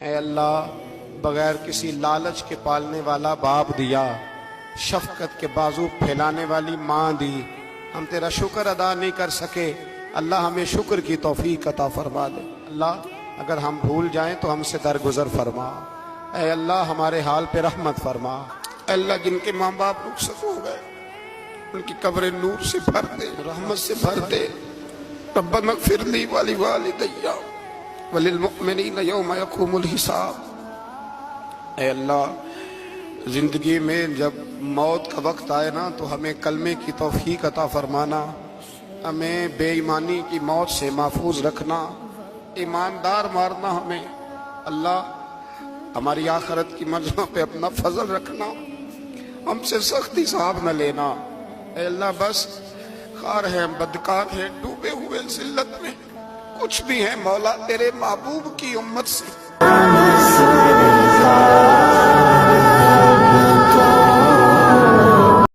اے اللہ بغیر کسی لالچ کے پالنے والا باپ دیا، شفقت کے بازو پھیلانے والی ماں دی، ہم تیرا شکر ادا نہیں کر سکے، اللہ ہمیں شکر کی توفیق عطا فرما دے۔ اللہ اگر ہم بھول جائیں تو ہم سے درگزر فرما۔ اے اللہ ہمارے حال پہ رحمت فرما۔ اے اللہ جن کے ماں باپ رخصت ہو گئے ان کی قبر نور سے بھر دے، رحمت سے بھر دے۔ ربنا اغفر لی ولوالدی وللمؤمنین یوم یقوم الحساب۔ اے اللہ زندگی میں جب موت کا وقت آئے نا تو ہمیں کلمے کی توفیق عطا فرمانا، ہمیں بے ایمانی کی موت سے محفوظ رکھنا، ایماندار مارنا ہمیں۔ اللہ ہماری آخرت کی منزلوں پہ اپنا فضل رکھنا، ہم سے سخت حساب نہ لینا۔ اے اللہ بس خار ہیں، بدکار ہیں، ڈوبے ہوئے ذلت میں، کچھ بھی ہیں مولا تیرے محبوب کی امت سے